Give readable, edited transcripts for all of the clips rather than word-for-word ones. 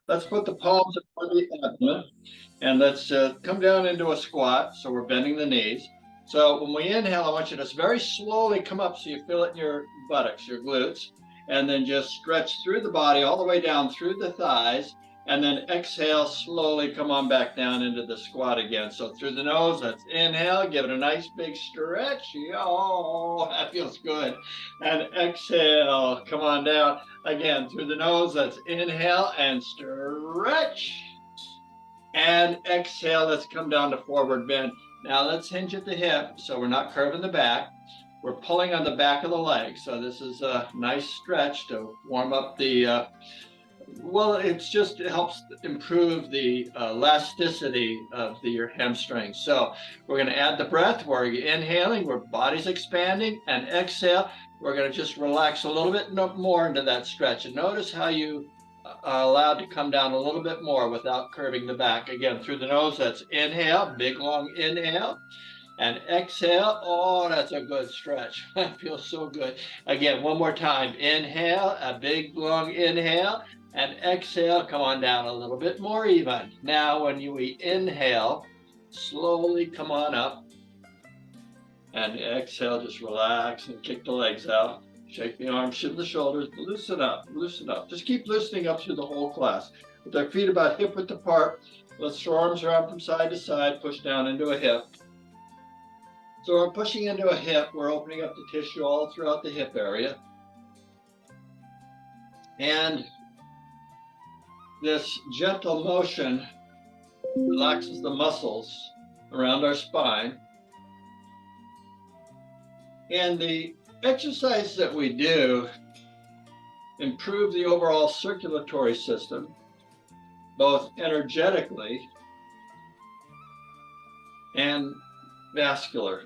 let's put the palms in front of the abdomen and let's come down into a squat. So we're bending the knees. So when we inhale, I want you to just very slowly come up so you feel it in your buttocks, your glutes, and then just stretch through the body all the way down through the thighs. And then exhale, slowly come on back down into the squat again. So through the nose, let's inhale, give it a nice big stretch. Oh, that feels good. And exhale, come on down. Again, through the nose, let's inhale and stretch. And exhale, let's come down to forward bend. Now let's hinge at the hip so we're not curving the back. We're pulling on the back of the leg. So this is a nice stretch to warm up the well, it helps improve the elasticity of your hamstrings. So we're going to add the breath. We're inhaling, our body's expanding, and exhale. We're going to just relax a little bit more into that stretch. And notice how you are allowed to come down a little bit more without curving the back. Again, through the nose, that's inhale, big long inhale. And exhale. Oh, that's a good stretch. That feels so good. Again, one more time. Inhale, a big long inhale. And exhale, come on down a little bit more even. Now, when we inhale, slowly come on up. And exhale, just relax and kick the legs out. Shake the arms, shift the shoulders, loosen up, loosen up. Just keep loosening up through the whole class. With our feet about hip width apart, let's throw arms around from side to side, push down into a hip. So we're pushing into a hip, we're opening up the tissue all throughout the hip area. And this gentle motion relaxes the muscles around our spine. And the exercises that we do improve the overall circulatory system, both energetically and vascular.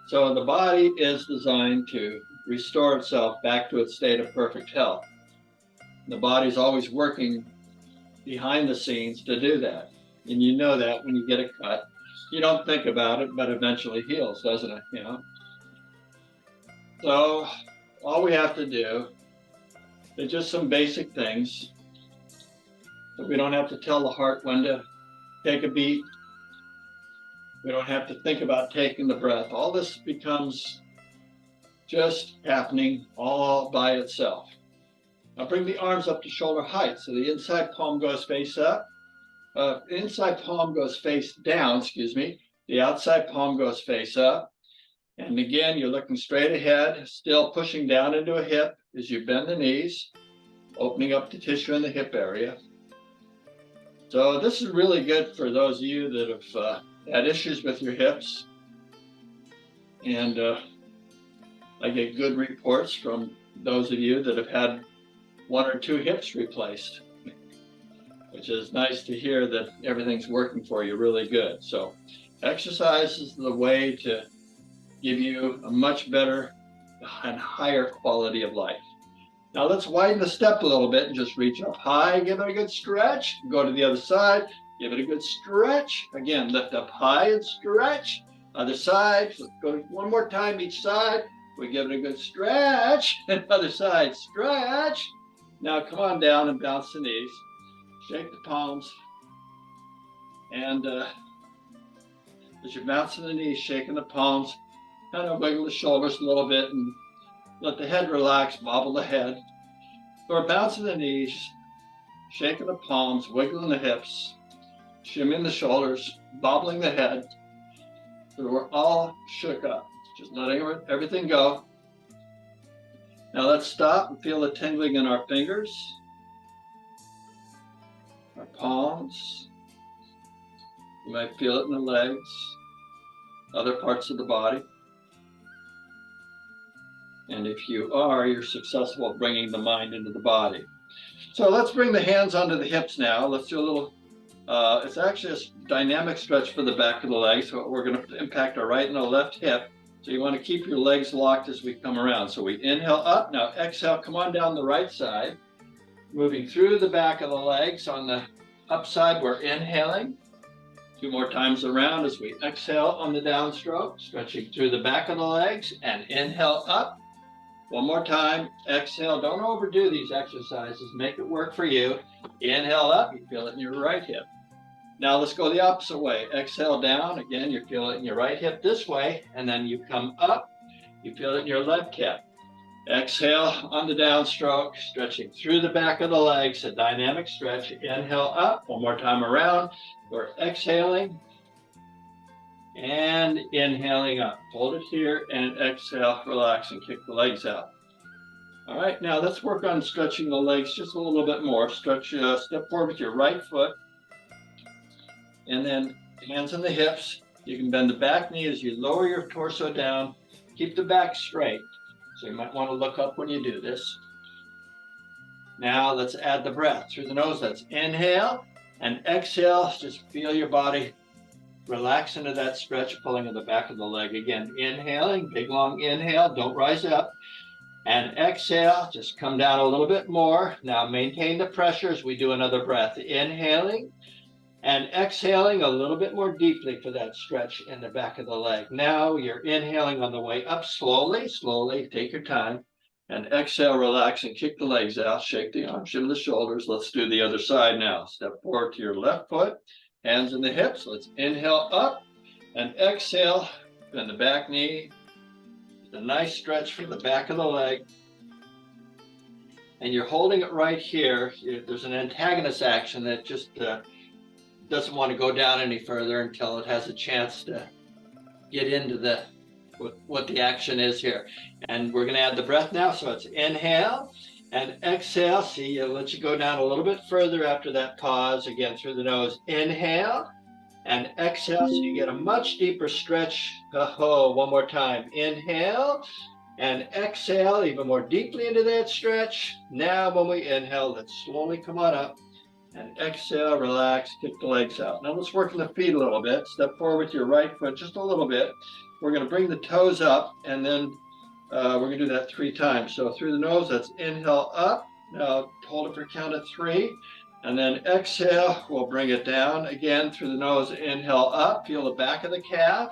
So the body is designed to restore itself back to its state of perfect health. The body's always working behind the scenes to do that. And you know that when you get a cut. You don't think about it, but eventually heals, doesn't it? You know? So all we have to do is just some basic things. So we don't have to tell the heart when to take a beat. We don't have to think about taking the breath. All this becomes just happening all by itself. Now bring the arms up to shoulder height. So the inside palm goes face up. Inside palm goes face down, excuse me. The outside palm goes face up. And again, you're looking straight ahead, still pushing down into a hip as you bend the knees, opening up the tissue in the hip area. So this is really good for those of you that have had issues with your hips. And I get good reports from those of you that have had 1 or 2 hips replaced, which is nice to hear that everything's working for you really good. So exercise is the way to give you a much better and higher quality of life. Now let's widen the step a little bit and just reach up high, give it a good stretch, go to the other side, give it a good stretch. Again, lift up high and stretch. Other side, let's go one more time each side. We give it a good stretch, and other side, stretch. Now come on down and bounce the knees. Shake the palms. And as you're bouncing the knees, shaking the palms, kind of wiggle the shoulders a little bit and let the head relax, bobble the head. So we're bouncing the knees, shaking the palms, wiggling the hips, shimmying the shoulders, bobbling the head. So we're all shook up, just letting everything go. Now let's stop and feel the tingling in our fingers, our palms. You might feel it in the legs, other parts of the body. And if you are, you're successful at bringing the mind into the body. So let's bring the hands onto the hips now. Let's do a little, it's actually a dynamic stretch for the back of the leg. So we're going to impact our right and our left hip. So you want to keep your legs locked as we come around. So we inhale up, now exhale, come on down the right side. Moving through the back of the legs. On the upside, we're inhaling. 2 more times around as we exhale on the downstroke, stretching through the back of the legs and inhale up. One more time. Exhale. Don't overdo these exercises. Make it work for you. Inhale up. You feel it in your right hip. Now let's go the opposite way. Exhale down. Again, you feel it in your right hip this way. And then you come up. You feel it in your left hip. Exhale on the downstroke, stretching through the back of the legs, a dynamic stretch. Inhale up. One more time around. We're exhaling and inhaling up. Hold it here and exhale, relax, and kick the legs out. All right, now let's work on stretching the legs just a little bit more. Stretch, step forward with your right foot, and then hands on the hips. You can bend the back knee as you lower your torso down. Keep the back straight. So you might want to look up when you do this. Now let's add the breath through the nose. Let's inhale and exhale. Just feel your body relax into that stretch, pulling in the back of the leg. Again, inhaling, big long inhale, don't rise up. And exhale, just come down a little bit more. Now maintain the pressure as we do another breath. Inhaling and exhaling a little bit more deeply for that stretch in the back of the leg. Now you're inhaling on the way up slowly, slowly, take your time. And exhale, relax, and kick the legs out. Shake the arms, shimmy the shoulders. Let's do the other side now. Step forward to your left foot. Hands in the hips. Let's inhale up and exhale. Bend the back knee. A nice stretch for the back of the leg. And you're holding it right here. There's an antagonist action that just doesn't want to go down any further until it has a chance to get into what the action is here. And we're going to add the breath now. So it's inhale and exhale. See, it lets you go down a little bit further after that pause. Again, through the nose. Inhale and exhale. So you get a much deeper stretch. One more time. Inhale and exhale even more deeply into that stretch. Now when we inhale, let's slowly come on up. And exhale, relax, kick the legs out. Now let's work on the feet a little bit. Step forward with your right foot just a little bit. We're going to bring the toes up, and then we're going to do that 3 times. So through the nose, let's inhale up. Now hold it for a count of 3. And then exhale, we'll bring it down. Again, through the nose, inhale up. Feel the back of the calf.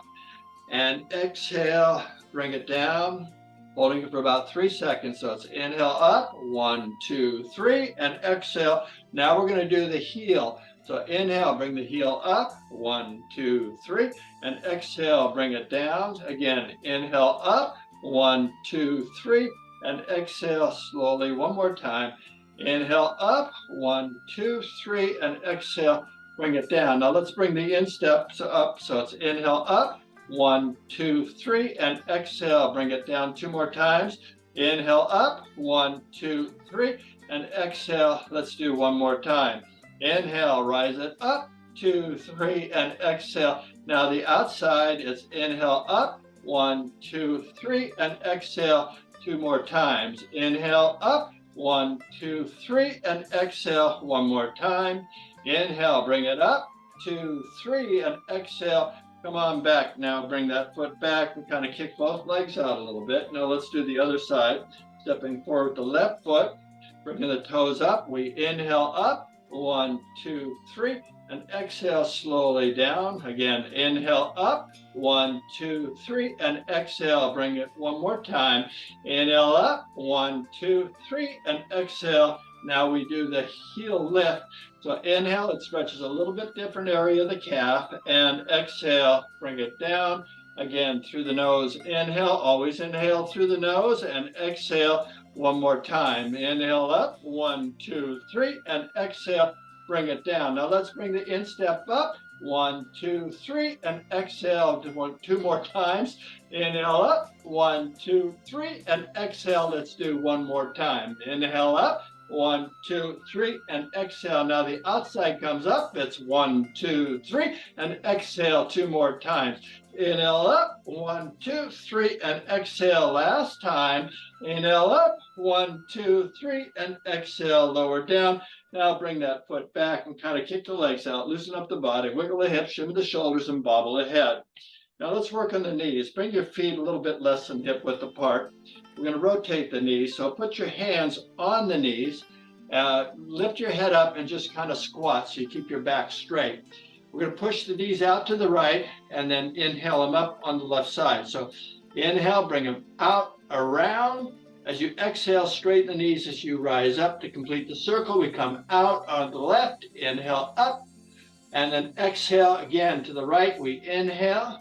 And exhale, bring it down. Holding it for about 3 seconds. So it's inhale up. 1, 2, 3. And exhale. Now we're going to do the heel. So inhale, bring the heel up. 1, 2, 3. And exhale, bring it down. Again, inhale up. 1, 2, 3. And exhale slowly one more time. Inhale up. 1, 2, 3. And exhale, bring it down. Now let's bring the insteps up. So it's inhale up. 1, 2, 3. And exhale, bring it down 2 more times. Inhale up. 1, 2, 3. And exhale, let's do 1 more time. Inhale, rise it up. 2, 3. And exhale. Now the outside is inhale up. 1, 2, 3. And exhale 2 more times. Inhale up. 1, 2, 3. And exhale 1 more time. Inhale, bring it up. 2, 3. And exhale. Come on back. Now bring that foot back and kind of kick both legs out a little bit. Now let's do the other side. Stepping forward with the left foot, bringing the toes up. We inhale up. 1, 2, 3. And exhale slowly down. Again, inhale up. 1, 2, 3. And exhale. Bring it 1 more time. Inhale up. 1, 2, 3. And exhale. Now we do the heel lift. So inhale, it stretches a little bit different area of the calf. And exhale, bring it down. Again, through the nose. Inhale, always inhale through the nose. And exhale 1 more time. Inhale up. 1, 2, 3. And exhale, bring it down. Now let's bring the instep up. 1, 2, 3. And exhale 2 more times. Inhale up. 1, 2, 3. And exhale. Let's do 1 more time. Inhale up. 1, 2, 3, and exhale. Now the outside comes up. It's 1, 2, 3, and exhale 2 more times. Inhale up. 1, 2, 3, and exhale. Last time. Inhale up. 1, 2, 3, and exhale. Lower down. Now bring that foot back and kind of kick the legs out. Loosen up the body. Wiggle the hips, shimmy the shoulders, and bobble the head. Now let's work on the knees. Bring your feet a little bit less than hip width apart. We're going to rotate the knees. So put your hands on the knees. Lift your head up and just kind of squat so you keep your back straight. We're going to push the knees out to the right and then inhale them up on the left side. So inhale, bring them out, around, As you exhale, straighten the knees as you rise up to complete the circle. We come out on the left, inhale up, and then exhale again to the right. We inhale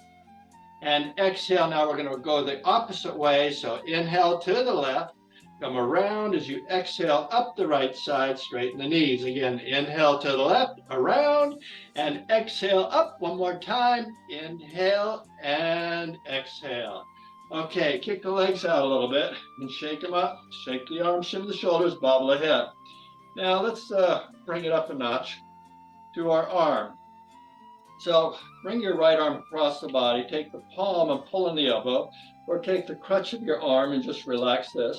and exhale. Now we're going to go the opposite way. So inhale to the left, come around as you exhale up the right side, straighten the knees. Again, inhale to the left, around, and exhale up one more time. Inhale and exhale. Okay, kick the legs out a little bit and shake them up. Shake the arms, shimmy the shoulders, bobble the head. Now let's bring it up a notch to our arm. So bring your right arm across the body, take the palm and pull in the elbow, or take the crutch of your arm and just relax this.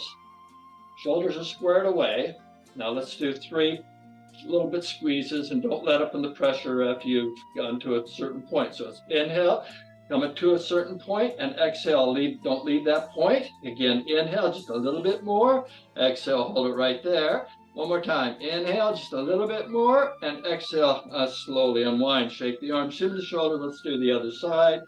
Shoulders are squared away. Now let's do 3 little bit squeezes, and don't let up in the pressure after you've gone to a certain point. So it's inhale, come it to a certain point, and exhale, don't leave that point. Again, inhale just a little bit more, exhale, hold it right there. One more time, inhale just a little bit more, and exhale, slowly unwind. Shake the arm, shimmy the shoulder. Let's do the other side.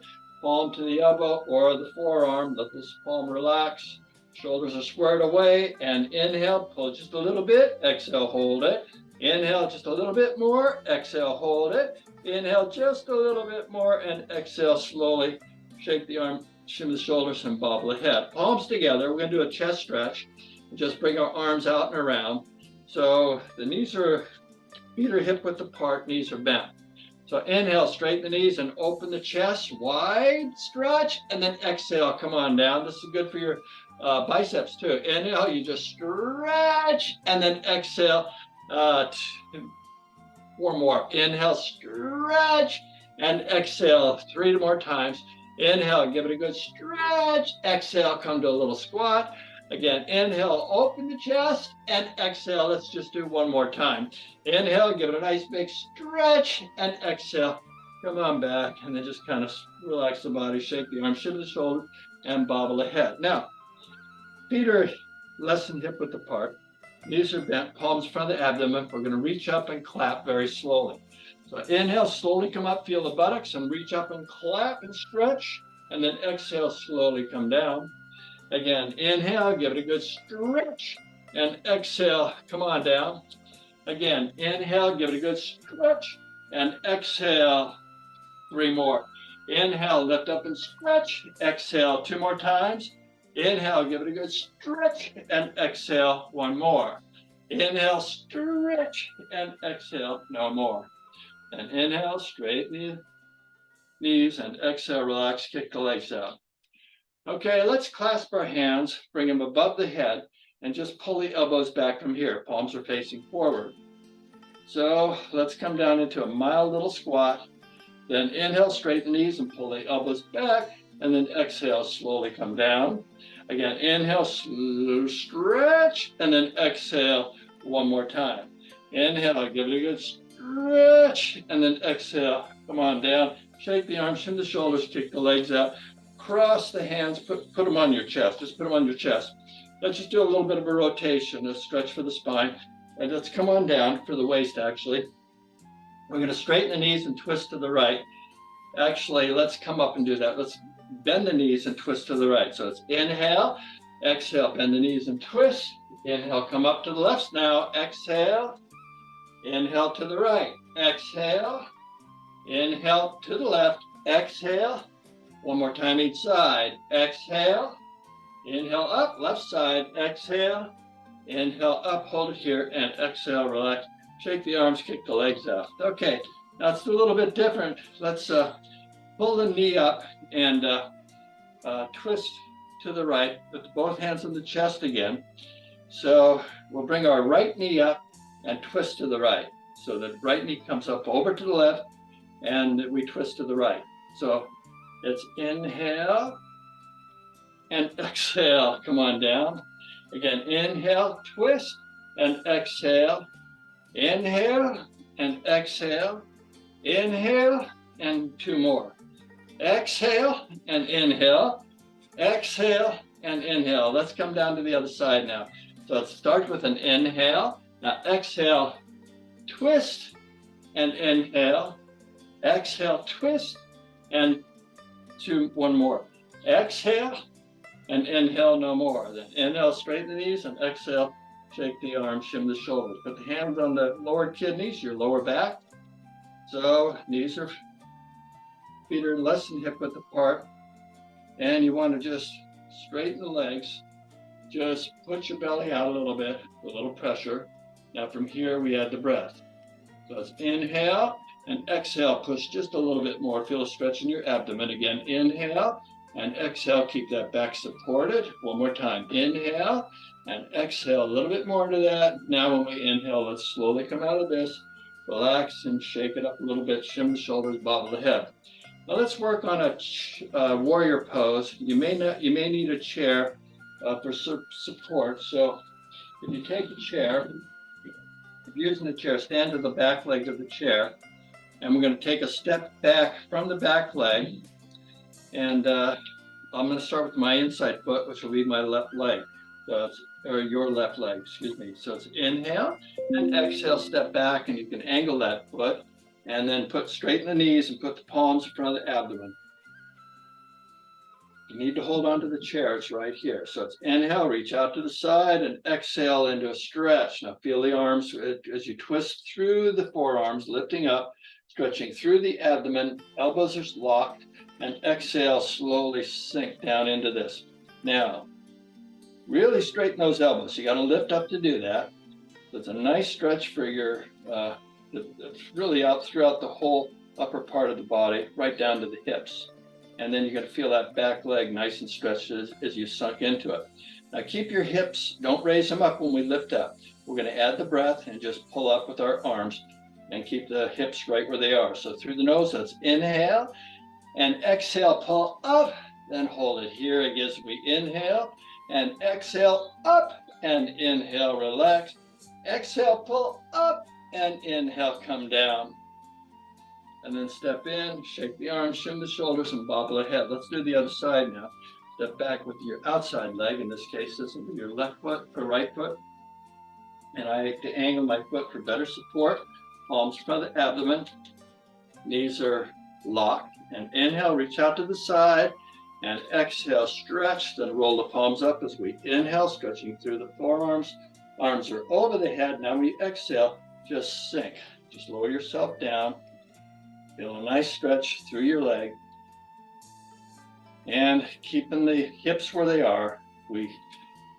Palm to the elbow or the forearm. Let this palm relax. Shoulders are squared away, and inhale, pull just a little bit, exhale, hold it. Inhale just a little bit more, exhale, hold it. Inhale just a little bit more, and exhale slowly. Shake the arm, shimmy the shoulders, and bobble the head. Palms together. We're going to do a chest stretch. Just bring our arms out and around. So the feet are hip width apart, knees are bent. So inhale, straighten the knees and open the chest, wide stretch, and then exhale, come on down. This is good for your biceps too. Inhale, you just stretch, and then exhale, 4 more. Inhale, stretch, and exhale 3 more times. Inhale, give it a good stretch. Exhale, come to a little squat. Again, inhale, open the chest, and exhale. Let's just do 1 more time. Inhale, give it a nice big stretch, and exhale. Come on back, and then just kind of relax the body, shake the arms, shimmy the shoulder, and bobble the head. Now, feet are less than hip width apart. Knees are bent, palms in front of the abdomen. We're going to reach up and clap very slowly. So inhale, slowly come up, feel the buttocks, and reach up and clap and stretch. And then exhale, slowly come down. Again, inhale, give it a good stretch, and exhale, come on down. Again, inhale, give it a good stretch, and exhale, 3 more. Inhale, lift up and stretch, exhale 2 more times. Inhale, give it a good stretch, and exhale 1 more. Inhale, stretch, and exhale, no more. And inhale, straighten the knees, and exhale, relax, kick the legs out. Okay, let's clasp our hands, bring them above the head, and just pull the elbows back from here. Palms are facing forward. So let's come down into a mild little squat. Then inhale, straighten the knees and pull the elbows back, and then exhale, slowly come down. Again, inhale, stretch, and then exhale 1 more time. Inhale, give it a good stretch, and then exhale, come on down. Shake the arms, shimmy the shoulders, kick the legs out. Cross the hands, put them on your chest. Just put them on your chest. Let's just do a little bit of a rotation, a stretch for the spine. And let's come on down for the waist, actually. We're going to straighten the knees and twist to the right. Actually, let's come up and do that. Let's bend the knees and twist to the right. So it's inhale, exhale, bend the knees and twist. Inhale, come up to the left. Now exhale, inhale to the right. Exhale, inhale to the left. Exhale. 1 more time each side. Exhale. Inhale up, left side. Exhale. Inhale up, hold it here, and exhale, relax. Shake the arms, kick the legs out. Okay, now let's do a little bit different. Let's pull the knee up and twist to the right. Put both hands on the chest again. So we'll bring our right knee up and twist to the right. So the right knee comes up over to the left, and we twist to the right. So it's inhale and exhale. Come on down. Again, inhale, twist, and exhale. Inhale and exhale. Inhale and 2 more. Exhale and inhale. Exhale and inhale. Let's come down to the other side now. So let's start with an inhale. Now exhale, twist, and inhale. Exhale, twist, and 1 more. Exhale, and inhale no more. Then inhale, straighten the knees, and exhale, shake the arms, shim the shoulders. Put the hands on the lower kidneys, your lower back. So knees are, feet are less than hip width apart. And you want to just straighten the legs. Just put your belly out a little bit, a little pressure. Now from here, we add the breath. So let's inhale and exhale, push just a little bit more. Feel a stretch in your abdomen. Again, inhale and exhale, keep that back supported. One more time, inhale and exhale a little bit more into that. Now when we inhale, let's slowly come out of this. Relax and shake it up a little bit, shim the shoulders, bobble the head. Now let's work on a warrior pose. You may need a chair for support. So if you take a chair, if you're using the chair, stand to the back leg of the chair, and we're going to take a step back from the back leg, and I'm going to start with my inside foot, which will be my left leg, or your left leg, excuse me. So it's inhale and exhale, step back, and you can angle that foot, and then straighten the knees and put the palms in front of the abdomen. You need to hold on to the chair, it's right here. So it's inhale, reach out to the side, and exhale into a stretch. Now feel the arms as you twist through the forearms, lifting up, stretching through the abdomen, elbows are locked, and exhale, slowly sink down into this. Now, really straighten those elbows. You got to lift up to do that. So it's a nice stretch for your, it's really out throughout the whole upper part of the body, right down to the hips. And then you're going to feel that back leg nice and stretched as you sunk into it. Now keep your hips, don't raise them up when we lift up. We're going to add the breath and just pull up with our arms and keep the hips right where they are. So through the nose, let's inhale and exhale, pull up, then hold it here again as we inhale and exhale up and inhale, relax. Exhale, pull up and inhale, come down. And then step in, shake the arms, shim the shoulders, and bobble the head. Let's do the other side now. Step back with your outside leg. In this case, this will be your left foot or right foot. And I like to angle my foot for better support. Palms in front of the abdomen. Knees are locked. And inhale, reach out to the side. And exhale, stretch. Then roll the palms up as we inhale, stretching through the forearms. Arms are over the head. Now we exhale, just sink. Just lower yourself down. Feel a nice stretch through your leg. And keeping the hips where they are, we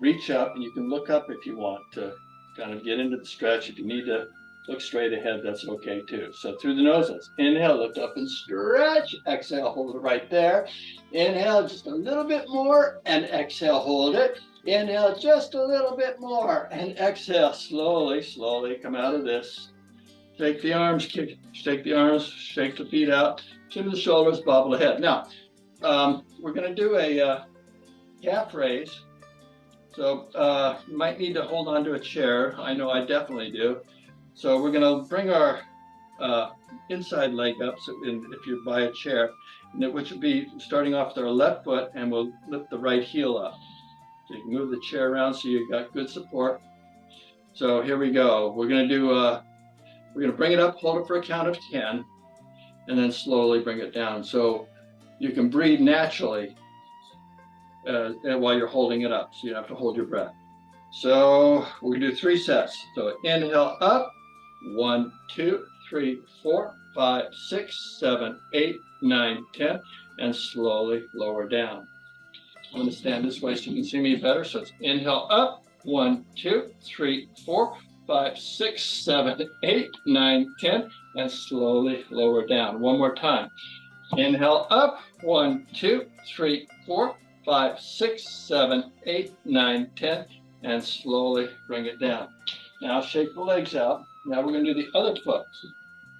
reach up, and you can look up if you want to kind of get into the stretch. If you need to look straight ahead, that's okay too. So through the nose, let's inhale, lift up and stretch. Exhale, hold it right there. Inhale just a little bit more, and exhale, hold it. Inhale just a little bit more, and exhale, slowly, slowly come out of this. Shake the arms, shake the arms, shake the feet out, shim the shoulders, bobble the head. Now, we're going to do a calf raise. So you might need to hold on to a chair. I know I definitely do. So we're going to bring our inside leg up, so if you're by a chair, which would be starting off with our left foot, and we'll lift the right heel up. So you can move the chair around so you've got good support. So here we go. We're going to do we're going to bring it up, hold it for a count of 10, and then slowly bring it down. So you can breathe naturally while you're holding it up, so you don't have to hold your breath. So we're going to do 3 sets. So inhale up, 1, 2, 3, 4, 5, 6, 7, 8, 9, 10, and slowly lower down. I'm going to stand this way so you can see me better. So it's inhale up, 1, 2, 3, 4, 5, 6, 7, 8, 9, 10, and slowly lower down. One more time. Inhale up, 1, 2, 3, 4, 5, 6, 7, 8, 9, 10, and slowly bring it down. Now shake the legs out. Now we're going to do the other foot,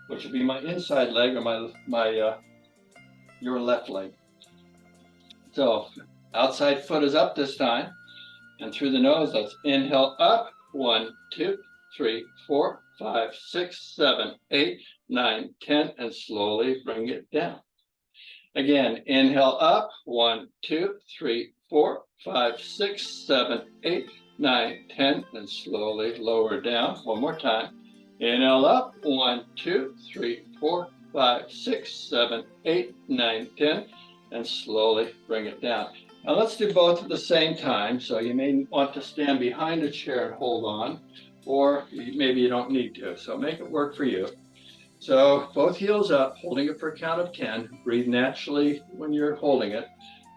which will be my inside leg or your left leg. So outside foot is up this time, and through the nose, let's inhale up, 1, 2, 3, 4, 5, 6, 7, 8, 9, 10, and slowly bring it down. Again, inhale up, 1, 2, 3, 4, 5, 6, 7, 8, 9, 10, and slowly lower down. One more time. Inhale up, 1, 2, 3, 4, 5, 6, 7, 8, 9, 10, and slowly bring it down. Now let's do both at the same time. So you may want to stand behind a chair and hold on, or maybe you don't need to. So make it work for you. So both heels up, holding it for a count of 10. Breathe naturally when you're holding it.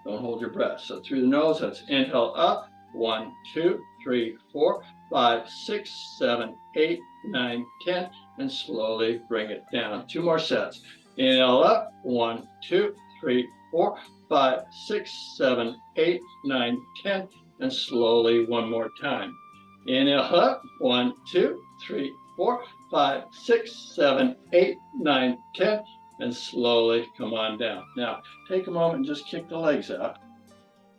Don't hold your breath. So through the nose, that's inhale up. 1, 2, 3, 4, 5, 6, 7, 8, 9, 10, and slowly bring it down. 2 more sets. Inhale up. 1, 2, 3, 4, 5, 6, 7, 8, 9, 10, and slowly 1 more time. Inhale up. 1, 2, 3, 4, 5, 6, 7, 8, 9, 10, and slowly come on down. Now, take a moment and just kick the legs out.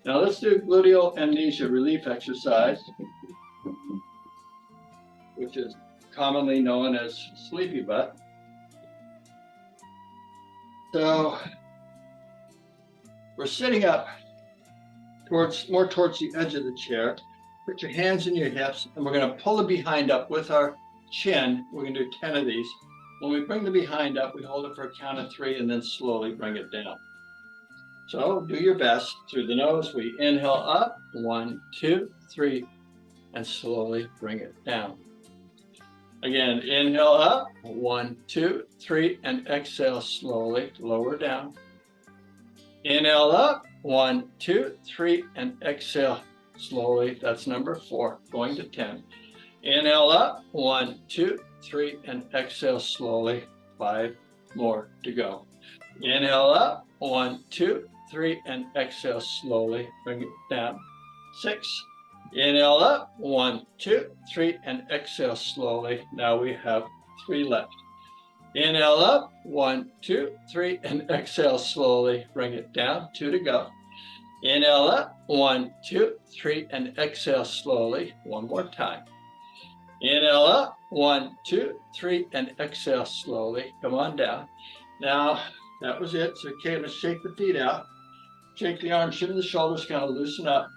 Now let's do gluteal amnesia relief exercise, which is commonly known as sleepy butt. So we're sitting up more towards the edge of the chair. Put your hands in your hips, and we're going to pull the behind up with our chin. We're going to do 10 of these. When we bring the behind up, we hold it for a count of 3 and then slowly bring it down. So do your best. Through the nose, we inhale up. 1, 2, 3, and slowly bring it down. Again, inhale up. 1, 2, 3, and exhale slowly, lower down. Inhale up. 1, 2, 3, and exhale slowly. That's number 4, going to 10. Inhale up. 1, 2, 3, and exhale slowly. 5 more to go. Inhale up. 1, 2, 3, and exhale slowly. Bring it down. 6. Inhale up. 1, 2, 3, and exhale slowly. Now we have 3 left. Inhale up. 1, 2, 3, and exhale slowly. Bring it down. 2 to go. Inhale up. 1, 2, 3, and exhale slowly. 1 more time. Inhale up. 1, 2, 3, and exhale slowly. Come on down. Now, that was it. So, okay, let's shake the feet out. Shake the arms, shiver the shoulders, kind of loosen up.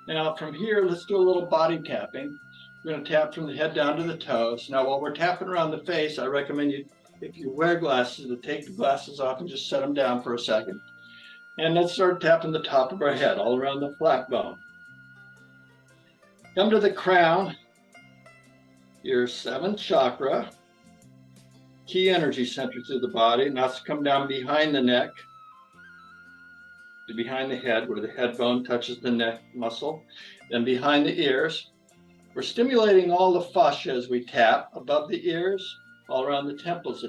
Now, from here, let's do a little body tapping. We're going to tap from the head down to the toes. Now, while we're tapping around the face, I recommend you, if you wear glasses, to take the glasses off and just set them down for a second. And let's start tapping the top of our head, all around the flat bone. Come to the crown, your 7th chakra, key energy center through the body. Now let's come down behind the neck, to behind the head, where the head bone touches the neck muscle. Then behind the ears. We're stimulating all the fascia as we tap above the ears, all around the temples.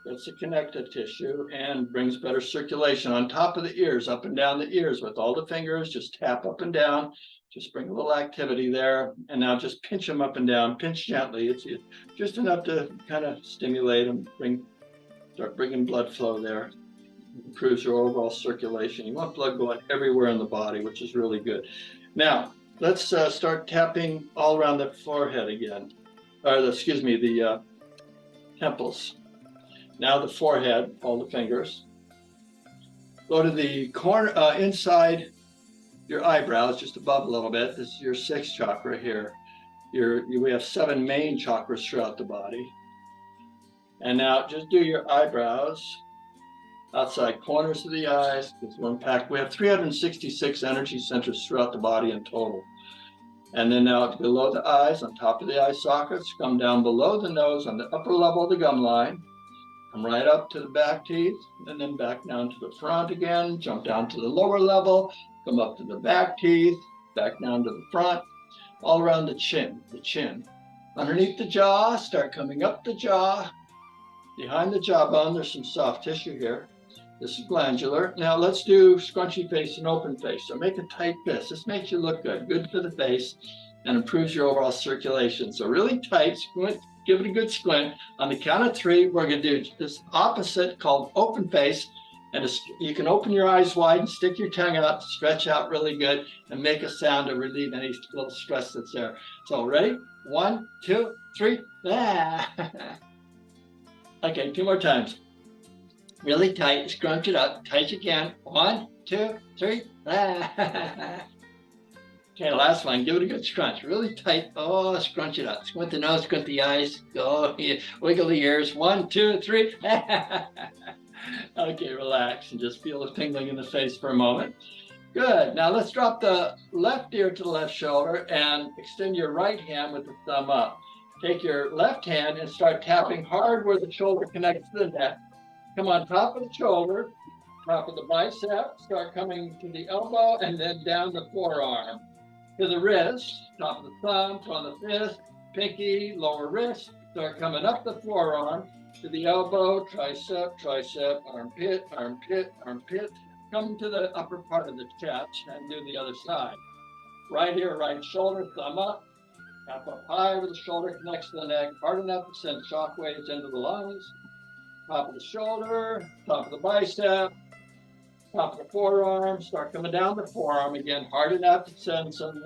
That's the connective tissue and brings better circulation on top of the ears, up and down the ears with all the fingers. Just tap up and down. Just bring a little activity there. And now just pinch them up and down. Pinch gently. It's just enough to kind of stimulate them, start bringing blood flow there. Improves your overall circulation. You want blood going everywhere in the body, which is really good. Now, let's start tapping all around the forehead again. The temples. Now the forehead, all the fingers. Go to the corner, inside your eyebrows, just above a little bit. This is your 6th chakra here. We have 7 main chakras throughout the body. And now just do your eyebrows, outside corners of the eyes. We have 366 energy centers throughout the body in total. And then now below the eyes, on top of the eye sockets, come down below the nose on the upper level of the gum line. Come right up to the back teeth, and then back down to the front again. Jump down to the lower level, come up to the back teeth, back down to the front, all around the chin. Underneath the jaw, start coming up the jaw. Behind the jawbone, there's some soft tissue here. This is glandular. Now let's do scrunchy face and open face. So make a tight fist. This makes you look good. Good for the face and improves your overall circulation. So really tight, squint, give it a good squint. On the count of 3, we're going to do this opposite called open face. And you can open your eyes wide and stick your tongue out, stretch out really good, and make a sound to relieve any little stress that's there. So ready? 1, 2, 3. Ah. Okay, 2 more times. Really tight, scrunch it up, tight again. 1, 2, 3. Ah. Okay, last one. Give it a good scrunch. Really tight. Oh, scrunch it up. Squint the nose, squint the eyes. Go, wiggle the ears. 1, 2, 3. Okay, relax and just feel the tingling in the face for a moment. Good. Now let's drop the left ear to the left shoulder and extend your right hand with the thumb up. Take your left hand and start tapping hard where the shoulder connects to the neck. Come on top of the shoulder, top of the bicep, start coming to the elbow and then down the forearm. To the wrist, top of the thumb, front of the fist, pinky, lower wrist, start coming up the forearm to the elbow, tricep, tricep, armpit, armpit, armpit. Come to the upper part of the chest and do the other side. Right here, right shoulder, thumb up, tap up high where the shoulder connects to the neck, hard enough to send shock waves into the lungs. Top of the shoulder, top of the bicep, top of the forearm, start coming down the forearm again, hard enough to send some,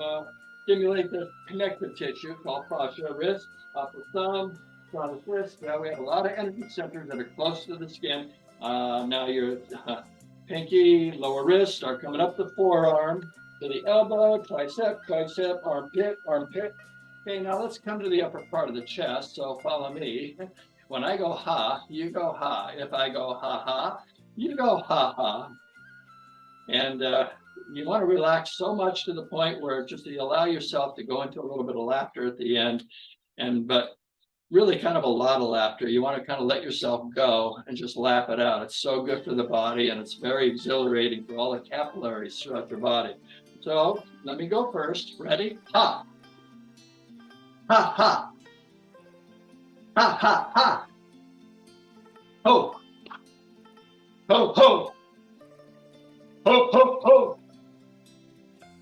stimulate the connective tissue called fascia, wrist, top of the thumb, front of the wrist. Now we have a lot of energy centers that are close to the skin. Now your pinky, lower wrist, start coming up the forearm to the elbow, tricep, tricep, armpit, armpit. Okay, now let's come to the upper part of the chest. So follow me. When I go ha, you go ha. If I go ha ha, you go ha ha. And you want to relax so much to the point where just you allow yourself to go into a little bit of laughter at the end, but really kind of a lot of laughter. You want to kind of let yourself go and just laugh it out. It's so good for the body and it's very exhilarating for all the capillaries throughout your body. So let me go first. Ready? Ha. Ha ha. Ha ha ha. Ho. Ho ho. Ho ho ho.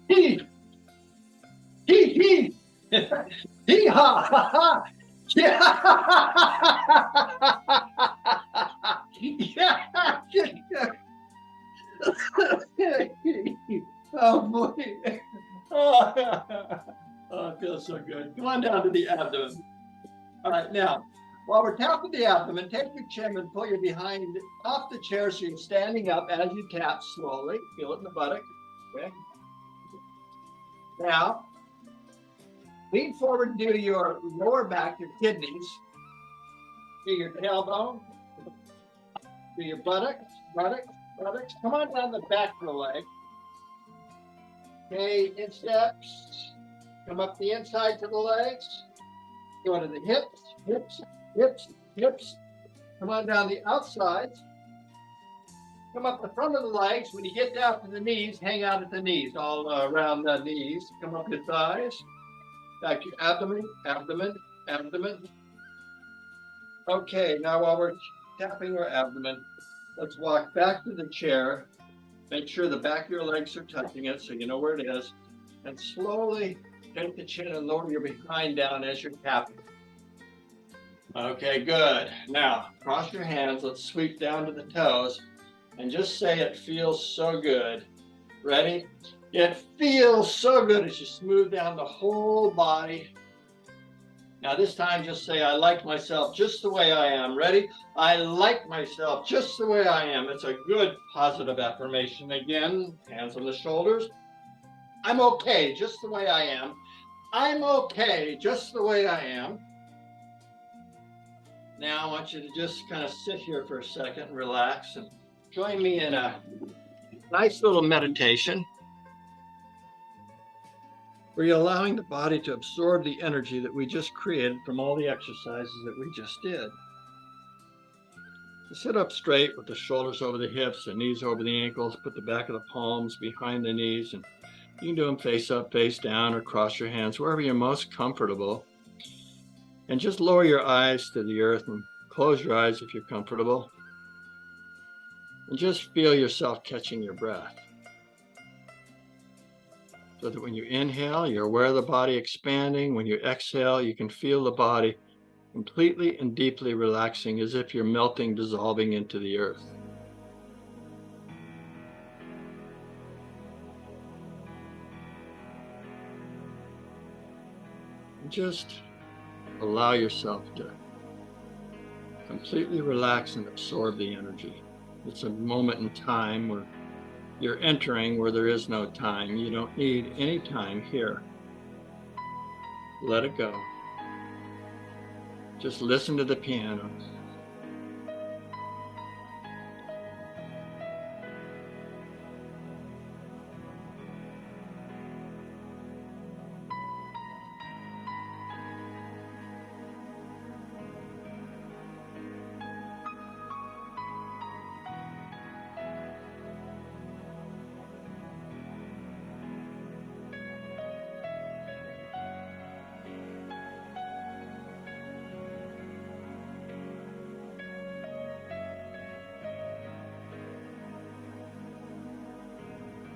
Hee. Hee hee. Hee ha ha ha. Yeah. Yeah. Oh boy. Oh, it feels so good. Come on down to the abdomen. All right, now, while we're tapping the abdomen, take your chin and pull your behind off the chair so you're standing up as you tap slowly. Feel it in the buttock. Okay. Now, lean forward to your lower back, your kidneys, to your tailbone, to your buttocks. Come on down the back of the leg. Okay, insteps. Come up the inside to the legs. Go to the hips. Come on down the outsides. Come up the front of the legs. When you get down to the knees, hang out at the knees, all around the knees. Come up your thighs. Back to your abdomen. Okay, now while we're tapping our abdomen, let's walk back to the chair. Make sure the back of your legs are touching it so you know where it is. And slowly take the chin and lower your behind down as you're tapping. Okay, good. Now, cross your hands. Let's sweep down to the toes and just say it feels so good. Ready? It feels so good as you smooth down the whole body. Now this time just say, I like myself just the way I am. Ready? I like myself just the way I am. It's a good positive affirmation. Again, hands on the shoulders. I'm okay just the way I am. I'm okay just the way I am. Now I want you to just kind of sit here for a second, relax, and join me in a nice little meditation where you're allowing the body to absorb the energy that we just created from all the exercises that we just did. You sit up straight with the shoulders over the hips, the knees over the ankles, put the back of the palms behind the knees, and you can do them face up, face down, or cross your hands, wherever you're most comfortable. And just lower your eyes to the earth and close your eyes if you're comfortable. And just feel yourself catching your breath. So that when you inhale, you're aware of the body expanding. When you exhale, you can feel the body completely and deeply relaxing as if you're melting, dissolving into the earth. And just allow yourself to completely relax and absorb the energy. It's a moment in time where you're entering where there is no time. You don't need any time here. Let it go. Just listen to the piano.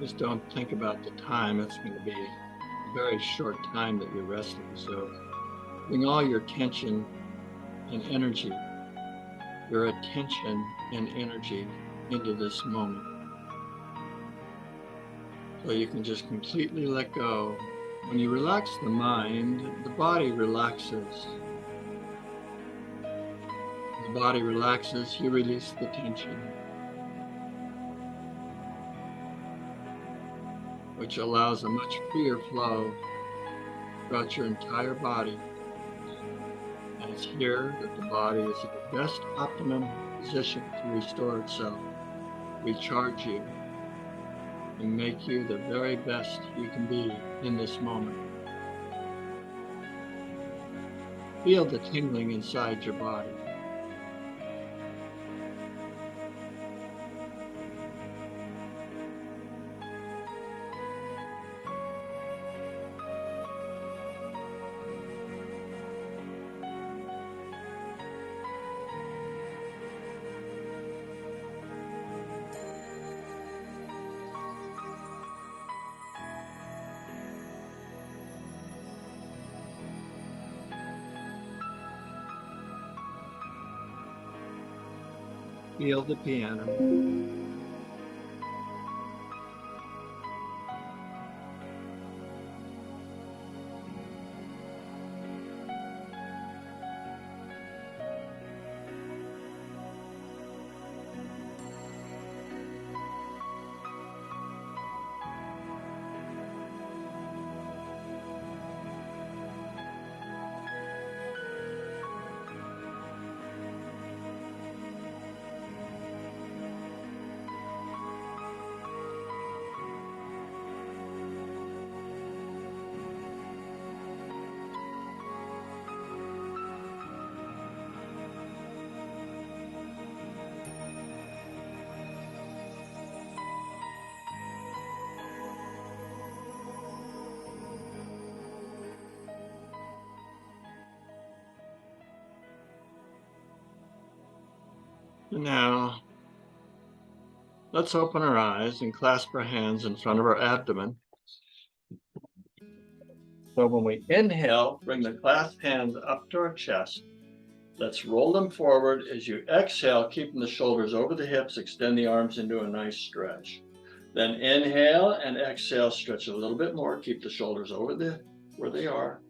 Just don't think about the time. It's going to be a very short time that you're resting. So bring all your tension and energy, your attention and energy into this moment. So you can just completely let go. When you relax the mind, the body relaxes. The body relaxes, you release the tension, which allows a much freer flow throughout your entire body. And it's here that the body is in the best optimum position to restore itself, recharge you, and make you the very best you can be in this moment. Feel the tingling inside your body. Feel the piano. Now, let's open our eyes and clasp our hands in front of our abdomen. So when we inhale, bring the clasped hands up to our chest. Let's roll them forward. As you exhale, keeping the shoulders over the hips, extend the arms into a nice stretch. Then inhale and exhale, stretch a little bit more. Keep the shoulders over where they are.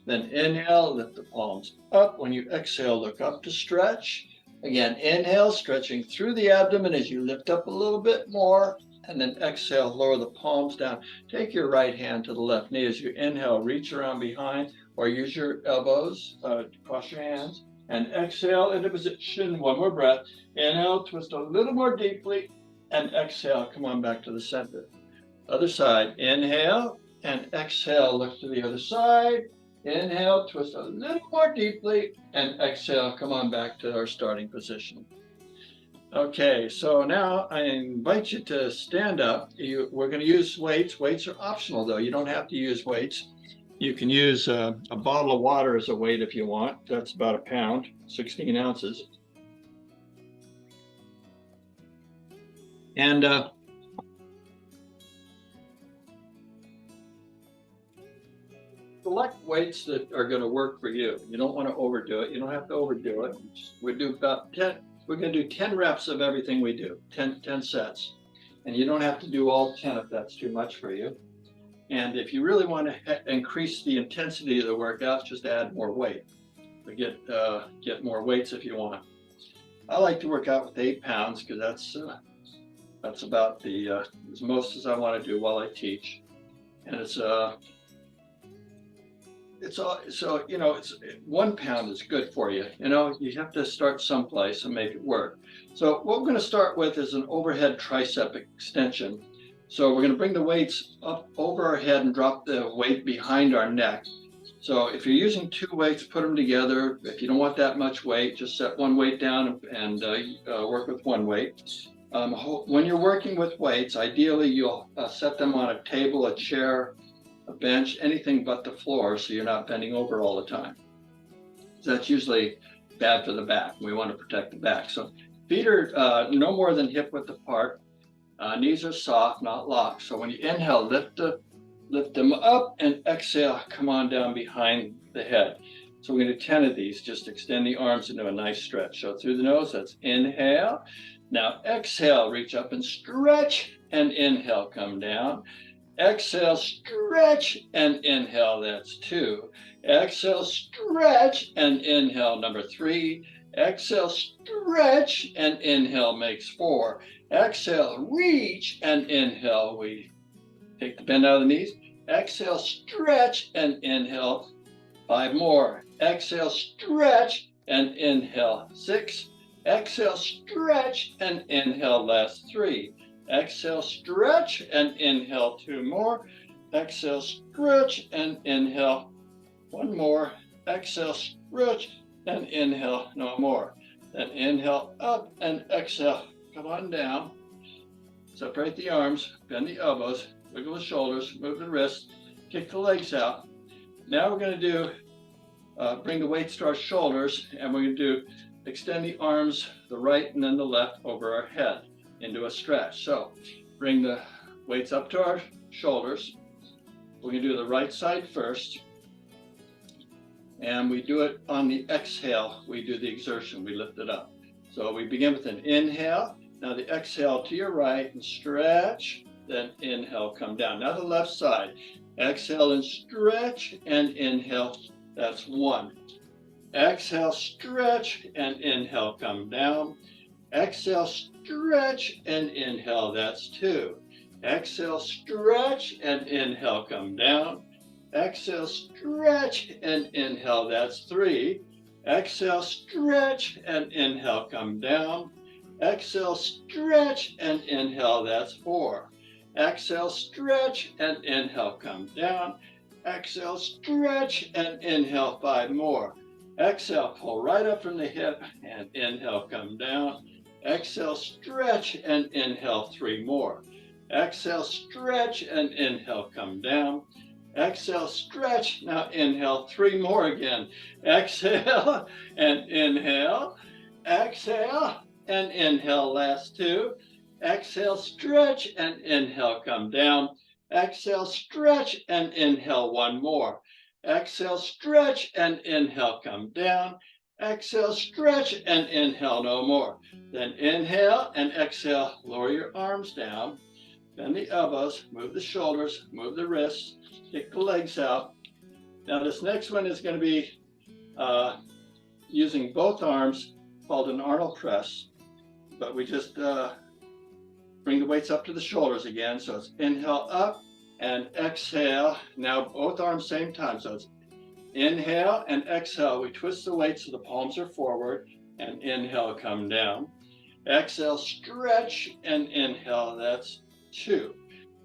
Then inhale, lift the palms up. When you exhale, look up to stretch. Again, inhale, stretching through the abdomen as you lift up a little bit more. And then exhale, lower the palms down. Take your right hand to the left knee. As you inhale, reach around behind or use your elbows, cross your hands. And exhale into position. One more breath. Inhale, twist a little more deeply. And exhale, come on back to the center. Other side. Inhale and exhale, look to the other side. Inhale, twist a little more deeply, and exhale, come on back to our starting position. Okay, so now I invite you to stand up. We're going to use weights. Weights are optional, though. You don't have to use weights. You can use a bottle of water as a weight if you want. That's about a pound, 16 ounces. And select weights that are going to work for you. You don't want to overdo it. You don't have to overdo it. We're going to do 10 reps of everything we do, 10 sets. And you don't have to do all 10 if that's too much for you. And if you really want to increase the intensity of the workout, just add more weight. Get more weights if you want. I like to work out with 8 pounds because that's about as most as I want to do while I teach. And it's 1 pound is good for you. You have to start someplace and make it work. So what we're going to start with is an overhead tricep extension. So we're going to bring the weights up over our head and drop the weight behind our neck. So if you're using 2 weights, put them together. If you don't want that much weight, just set 1 weight down and work with 1 weight. When you're working with weights, ideally you'll set them on a table, a chair, a bench, anything but the floor, so you're not bending over all the time. So that's usually bad for the back. We want to protect the back. So feet are no more than hip width apart. Knees are soft, not locked. So when you inhale, lift them up, and exhale, come on down behind the head. So we're going to do 10 of these. Just extend the arms into a nice stretch. So through the nose, that's inhale. Now exhale, reach up and stretch, and inhale, come down. Exhale, stretch, and inhale, that's 2. Exhale, stretch, and inhale, number 3. Exhale, stretch, and inhale makes 4. Exhale, reach, and inhale, we take the bend out of the knees. Exhale, stretch, and inhale, 5 more. Exhale, stretch, and inhale, 6. Exhale, stretch, and inhale, last 3. Exhale, stretch, and inhale, 2 more. Exhale, stretch, and inhale, 1 more. Exhale, stretch, and inhale, no more. Then inhale up and exhale, come on down. Separate the arms, bend the elbows, wiggle the shoulders, move the wrists, kick the legs out. Now we're going to do, bring the weights to our shoulders, and we're going to do extend the arms, the right and then the left over our head into a stretch. So bring the weights up to our shoulders. We're going to do the right side first. And we do it on the exhale. We do the exertion. We lift it up. So we begin with an inhale. Now the exhale to your right and stretch. Then inhale, come down. Now the left side. Exhale and stretch and inhale. That's 1. Exhale, stretch and inhale, come down. Exhale, stretch and inhale. That's 2. Exhale, stretch and inhale, come down. Exhale, stretch and inhale. That's 3. Exhale, stretch and inhale, come down. Exhale, stretch and inhale. That's 4. Exhale, stretch and inhale, come down. Exhale, stretch and inhale, 5 more. Exhale, pull right up from the hip and inhale, come down. Exhale, stretch and inhale, 3 more. Exhale, stretch and inhale, come down. Exhale, stretch. Now inhale, 3 more again. Exhale and inhale. Exhale and inhale, last 2. Exhale, stretch and inhale, come down. Exhale, stretch and inhale, 1 more. Exhale, stretch and inhale, come down. Exhale, stretch and inhale, no more. Then inhale and exhale, lower your arms down. Bend the elbows, move the shoulders, move the wrists, kick the legs out. Now this next one is going to be using both arms, called an Arnold press. But we just bring the weights up to the shoulders again. So it's inhale up and exhale. Now both arms same time. So it's inhale and exhale. We twist the weights so the palms are forward, and inhale, come down. Exhale, stretch and inhale. That's 2.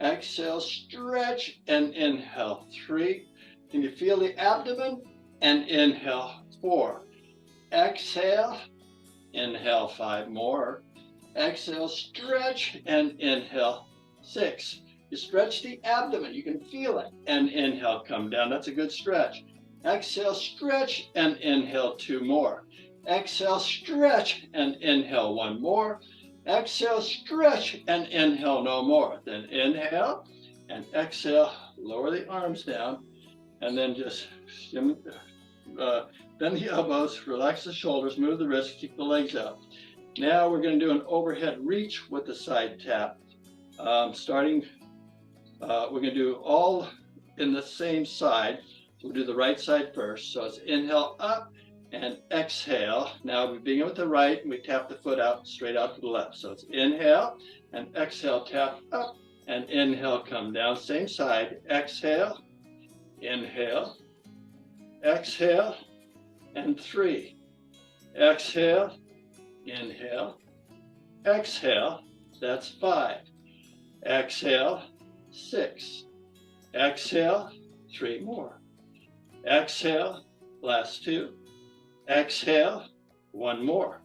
Exhale, stretch and inhale. 3. Can you feel the abdomen? And inhale. 4. Exhale. Inhale, 5 more. Exhale, stretch and inhale. 6. You stretch the abdomen. You can feel it. And inhale, come down. That's a good stretch. Exhale, stretch and inhale, 2 more. Exhale, stretch and inhale, 1 more. Exhale, stretch and inhale, no more. Then inhale and exhale, lower the arms down, and then just bend the elbows, relax the shoulders, move the wrists, kick the legs out. Now we're going to do an overhead reach with the side tap. We're going to do all in the same side. We'll do the right side first. So it's inhale up and exhale. Now we begin with the right and we tap the foot out, straight out to the left. So it's inhale and exhale, tap up and inhale, come down. Same side. Exhale, inhale, exhale, and 3. Exhale, inhale, exhale. That's 5. Exhale, 6. Exhale, 3 more. Exhale, last 2. Exhale, 1 more.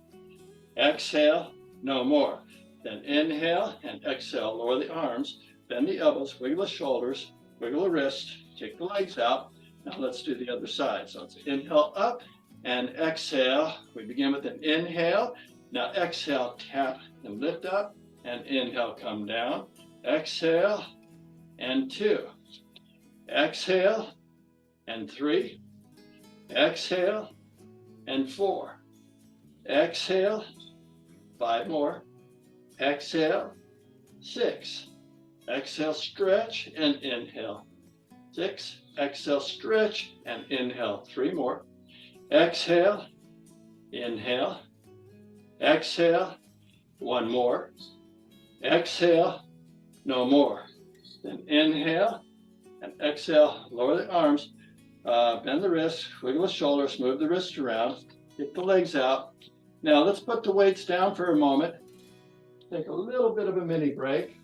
Exhale, no more. Then inhale and exhale, lower the arms, bend the elbows, wiggle the shoulders, wiggle the wrists, kick the legs out. Now let's do the other side. So it's inhale up and exhale. We begin with an inhale. Now exhale, tap and lift up and inhale, come down. Exhale, and 2. Exhale, and 3. Exhale, and 4. Exhale, 5 more. Exhale, 6. Exhale, stretch, and inhale. 6. Exhale, stretch, and inhale. 3 more. Exhale, inhale. Exhale, 1 more. Exhale, no more. Then inhale, and exhale, lower the arms, bend the wrists, wiggle the shoulders, move the wrists around, get the legs out. Now let's put the weights down for a moment. Take a little bit of a mini break.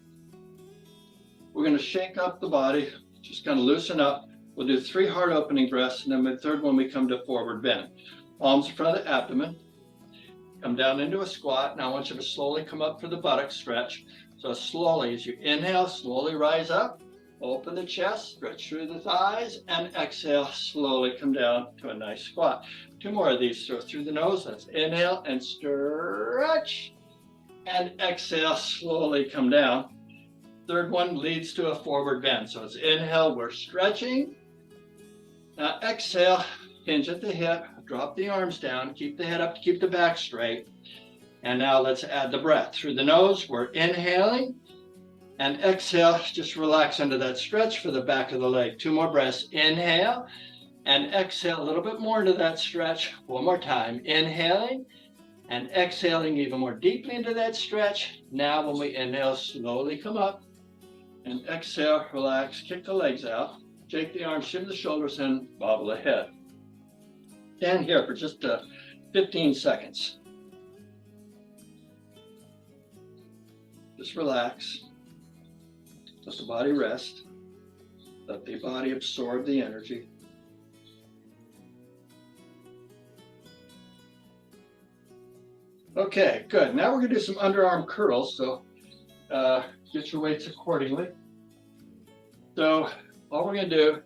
We're going to shake up the body, just kind of loosen up. We'll do 3 heart opening breaths, and then the third one we come to forward bend. Palms in front of the abdomen. Come down into a squat. Now I want you to slowly come up for the buttock stretch. So slowly, as you inhale, slowly rise up. Open the chest, stretch through the thighs, and exhale, slowly come down to a nice squat. 2 more of these, so through the nose. Let's inhale and stretch, and exhale, slowly come down. Third one leads to a forward bend. So it's inhale, we're stretching. Now exhale, hinge at the hip, drop the arms down, keep the head up to keep the back straight. And now let's add the breath. Through the nose, we're inhaling. And exhale, just relax under that stretch for the back of the leg. 2 more breaths. Inhale and exhale a little bit more into that stretch. 1 more time. Inhaling and exhaling even more deeply into that stretch. Now when we inhale, slowly come up. And exhale, relax, kick the legs out. Shake the arms, shim the shoulders, and bobble the head. Stand here for just 15 seconds. Just relax. Let the body rest. Let the body absorb the energy. Okay, good. Now we're going to do some underarm curls, so get your weights accordingly. So all we're going to do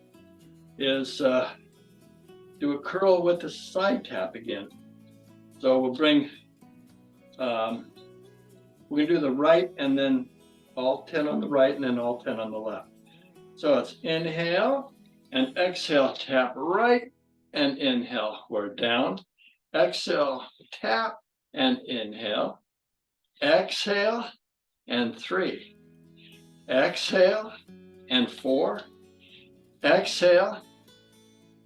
is do a curl with the side tap again. So we'll bring, we're going to do the right and then all 10 on the right and then all 10 on the left. So it's inhale and exhale, tap right and inhale. We're down. Exhale, tap and inhale. Exhale and 3. Exhale and 4. Exhale,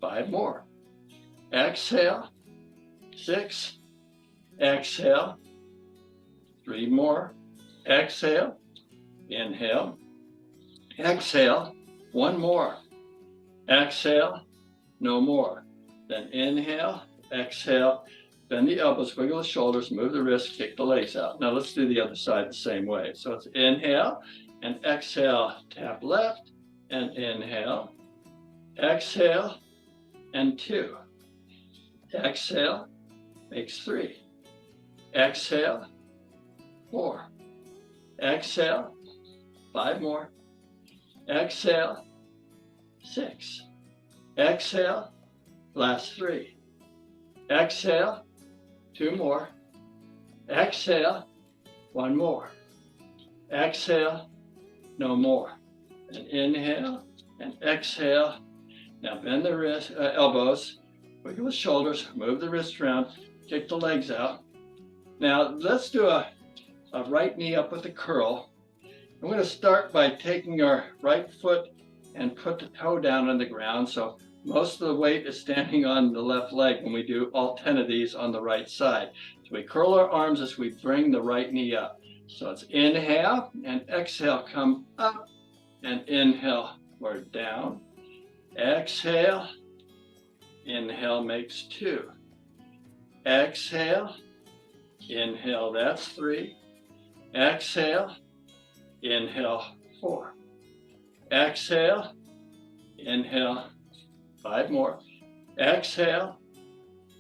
5 more. Exhale, 6. Exhale, 3 more. Exhale, inhale. Exhale, 1 more. Exhale, no more. Then inhale, exhale, bend the elbows, wiggle the shoulders, move the wrists, kick the legs out. Now let's do the other side the same way. So it's inhale and exhale, tap left and inhale. Exhale and 2. Exhale makes 3. Exhale, 4. Exhale, 5 more. Exhale, 6. Exhale, last 3. Exhale, 2 more. Exhale, 1 more. Exhale, no more. And inhale and exhale. Now bend the wrist, elbows, wiggle the shoulders, move the wrists around, kick the legs out. Now let's do a right knee up with a curl. I'm going to start by taking our right foot and put the toe down on the ground. So most of the weight is standing on the left leg when we do all 10 of these on the right side. So we curl our arms as we bring the right knee up. So it's inhale and exhale, come up and inhale, we're down. Exhale, inhale makes 2. Exhale, inhale, that's 3. Exhale, inhale, 4. Exhale, inhale, 5 more. Exhale,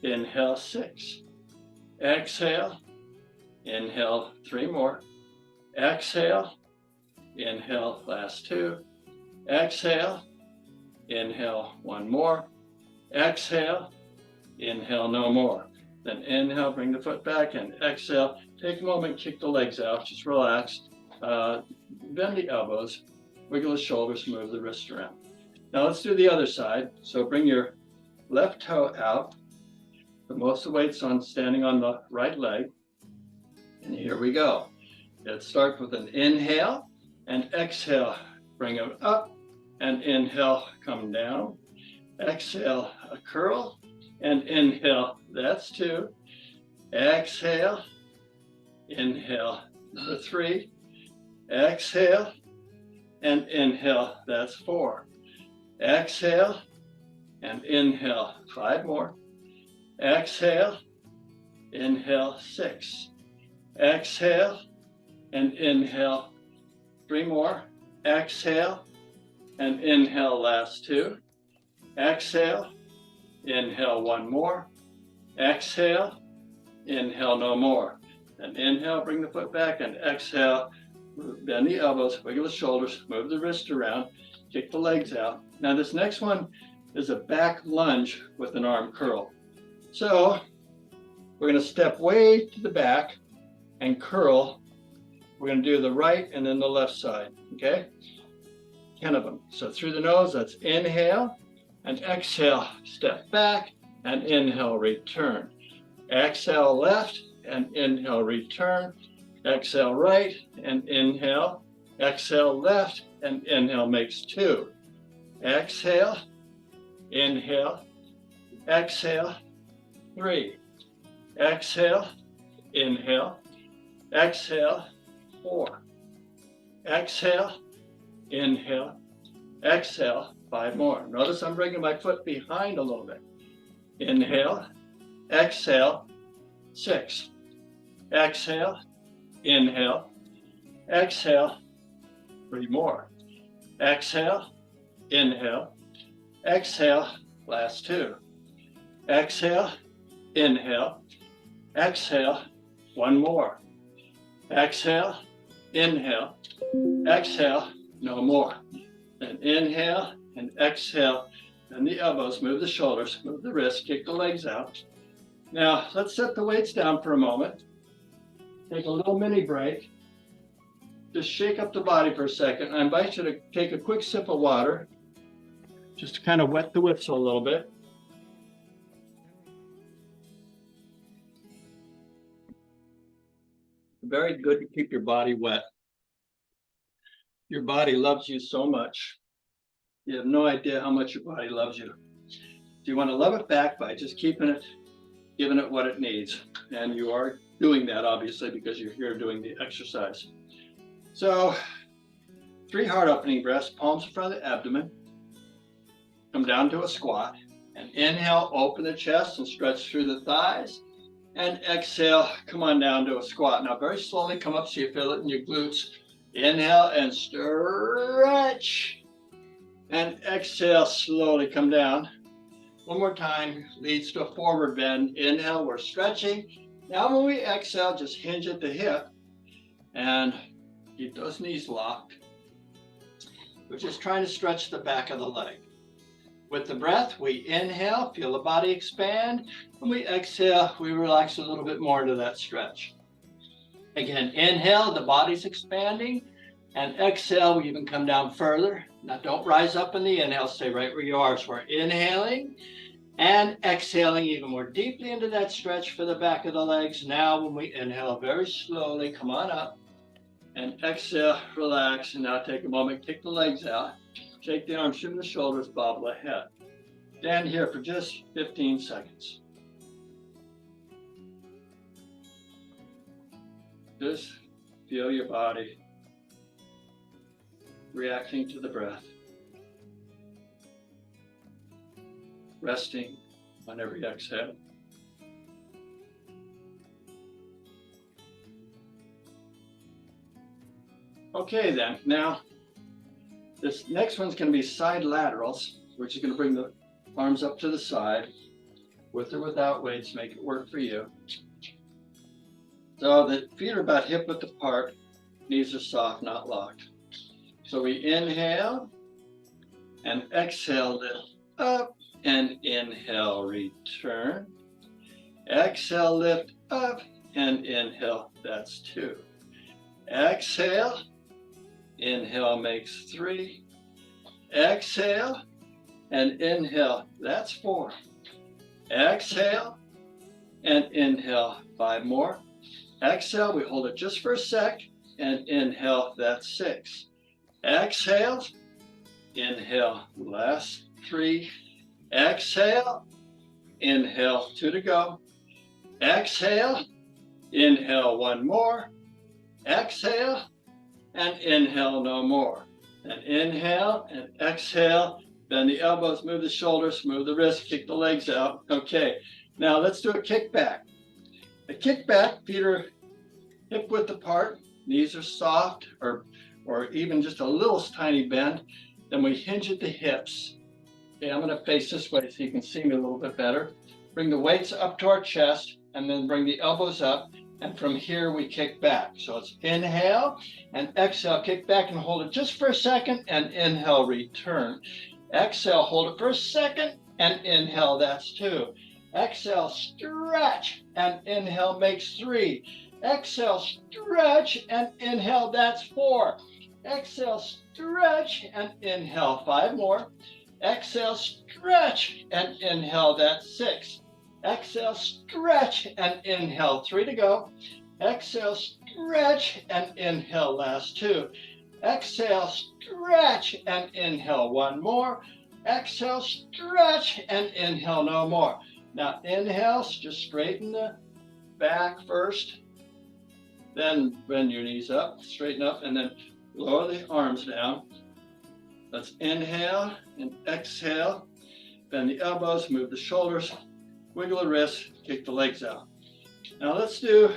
inhale, 6. Exhale, inhale, 3 more. Exhale, inhale, last 2. Exhale, inhale, 1 more. Exhale, inhale, no more. Then inhale, bring the foot back, and exhale. Take a moment, kick the legs out, just relax. Bend the elbows, wiggle the shoulders, move the wrist around. Now let's do the other side. So bring your left toe out. Put most of the weight's on standing on the right leg. And here we go. Let's start with an inhale and exhale. Bring it up and inhale, come down. Exhale, a curl and inhale. That's 2. Exhale, inhale. Number 3. Exhale and inhale. That's 4. Exhale and inhale. 5 more. Exhale, inhale. 6. Exhale and inhale. 3 more. Exhale and inhale. Last 2. Exhale, inhale. 1 more. Exhale, inhale. No more. And inhale, bring the foot back, and exhale, bend the elbows, wiggle the shoulders, move the wrist around, kick the legs out. Now this next one is a back lunge with an arm curl. So we're going to step way to the back and curl. We're going to do the right and then the left side, okay? 10 of them. So through the nose, that's inhale and exhale, step back and inhale, return. Exhale left and inhale, return. Exhale right and inhale. Exhale left and inhale makes 2. Exhale, inhale, exhale, 3. Exhale, inhale, exhale, 4. Exhale, inhale, exhale, 5 more. Notice I'm bringing my foot behind a little bit. Inhale, exhale, 6. Exhale, inhale, exhale, 3 more. Exhale, inhale, exhale, last 2. Exhale, inhale, exhale, 1 more. Exhale, inhale, exhale, no more. Then inhale and exhale, and the elbows, move the shoulders, move the wrists, kick the legs out. Now, let's set the weights down for a moment. Take a little mini break. Just shake up the body for a second. I invite you to take a quick sip of water, just to kind of wet the whistle a little bit. Very good to keep your body wet. Your body loves you so much. You have no idea how much your body loves you. You want to love it back by just keeping it, giving it what it needs. And you are doing that, obviously, because you're here doing the exercise. So 3 heart opening breaths, palms in front of the abdomen. Come down to a squat. And inhale, open the chest and stretch through the thighs. And exhale, come on down to a squat. Now very slowly come up so you feel it in your glutes. Inhale and stretch. And exhale, slowly come down. One more time, leads to a forward bend. Inhale, we're stretching. Now when we exhale, just hinge at the hip and keep those knees locked. We're just trying to stretch the back of the leg. With the breath, we inhale, feel the body expand. When we exhale, we relax a little bit more into that stretch. Again, inhale, the body's expanding. And exhale, we even come down further. Now don't rise up in the inhale, stay right where you are. So we're inhaling and exhaling even more deeply into that stretch for the back of the legs. Now when we inhale very slowly, come on up and exhale, relax. And now take a moment, kick the legs out, shake the arms, shimmy the shoulders, bob the head. Stand here for just 15 seconds. Just feel your body reacting to the breath, resting on every exhale. Okay then, now this next one's going to be side laterals. We're just going to bring the arms up to the side, with or without weights, make it work for you. So the feet are about hip width apart, knees are soft, not locked. So we inhale and exhale, lift up and inhale, return. Exhale, lift up and inhale. That's 2. Exhale, inhale makes 3. Exhale and inhale. That's 4. Exhale and inhale. 5 more. Exhale, we hold it just for a sec and inhale. That's 6. Exhale, inhale. Last 3. Exhale, inhale. 2 to go. Exhale, inhale. 1 more. Exhale and inhale. No more. And inhale and exhale. Bend the elbows, move the shoulders, move the wrists, kick the legs out. Okay, now let's do a kickback. A kickback, feet are hip width apart, knees are soft or even just a little tiny bend. Then we hinge at the hips. Okay, I'm going to face this way so you can see me a little bit better. Bring the weights up to our chest and then bring the elbows up. And from here we kick back. So it's inhale and exhale, kick back and hold it just for a second and inhale, return. Exhale, hold it for a second and inhale, that's 2. Exhale, stretch and inhale makes 3. Exhale, stretch and inhale, that's 4. Exhale, stretch and inhale, 5 more. Exhale, stretch and inhale, that's 6. Exhale, stretch and inhale, 3 to go. Exhale, stretch and inhale, last 2. Exhale, stretch and inhale, 1 more. Exhale, stretch and inhale, no more. Now inhale, just straighten the back first. Then bend your knees up, straighten up, and then lower the arms down. Let's inhale and exhale. Bend the elbows, move the shoulders, wiggle the wrists, kick the legs out. Now let's do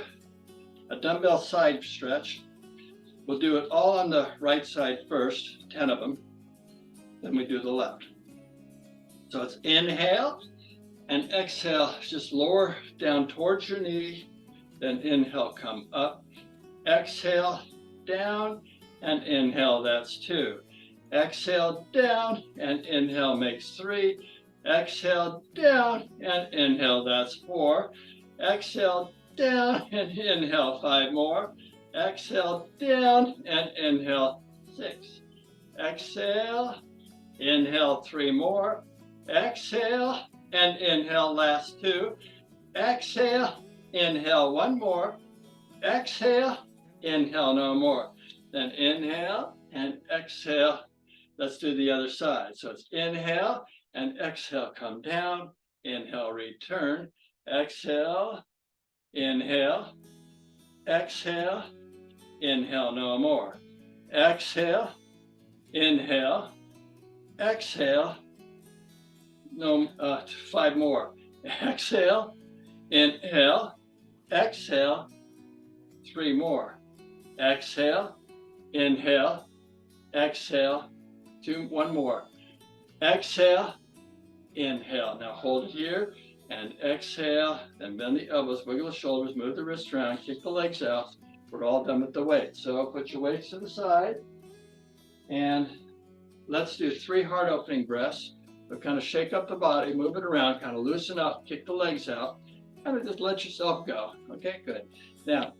a dumbbell side stretch. We'll do it all on the right side first, 10 of them. Then we do the left. So it's inhale and exhale, just lower down towards your knee. Then inhale, come up. Exhale, down, and inhale, that's 2. Exhale, down, and inhale makes 3. Exhale, down, and inhale, that's 4. Exhale, down, and inhale, 5 more. Exhale, down, and inhale, 6. Exhale, inhale, 3 more. Exhale, and inhale, last 2. Exhale, inhale, 1 more. Exhale, inhale, no more. Then inhale and exhale. Let's do the other side. So it's inhale and exhale, come down. Inhale, return. Exhale, inhale. Exhale, inhale, no more. Exhale, inhale. Exhale, no, 5 more. Exhale, inhale. Exhale, 3 more. Exhale, inhale, exhale, 1 more. Exhale, inhale. Now hold it here and exhale, and bend the elbows, wiggle the shoulders, move the wrists around, kick the legs out. We're all done with the weights. So put your weights to the side and let's do 3 heart opening breaths. But kind of shake up the body, move it around, kind of loosen up, kick the legs out, kind of just let yourself go. Okay, good. Now,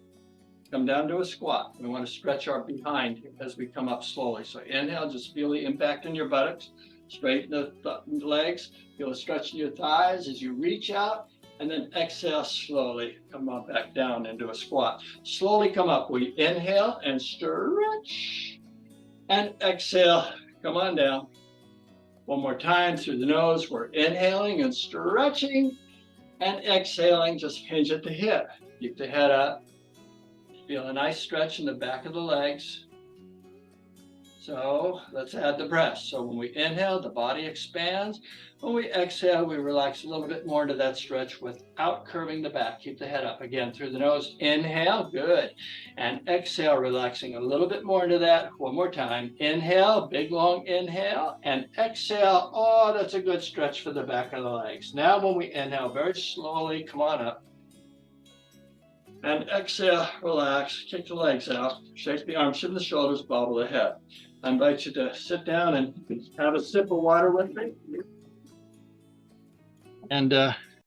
come down to a squat. We want to stretch our behind as we come up slowly. So inhale, just feel the impact in your buttocks. Straighten the legs. Feel a stretch in your thighs as you reach out. And then exhale slowly. Come on back down into a squat. Slowly come up. We inhale and stretch. And exhale. Come on down. One more time through the nose. We're inhaling and stretching. And exhaling. Just hinge at the hip. Keep the head up. Feel a nice stretch in the back of the legs. So let's add the breath. So when we inhale, the body expands. When we exhale, we relax a little bit more into that stretch without curving the back. Keep the head up again through the nose. Inhale, good. And exhale, relaxing a little bit more into that. One more time. Inhale, big long inhale. And exhale. Oh, that's a good stretch for the back of the legs. Now when we inhale, very slowly, come on up. And exhale, relax, kick the legs out, shake the arms, shift the shoulders, bobble the head. I invite you to sit down and have a sip of water with me. And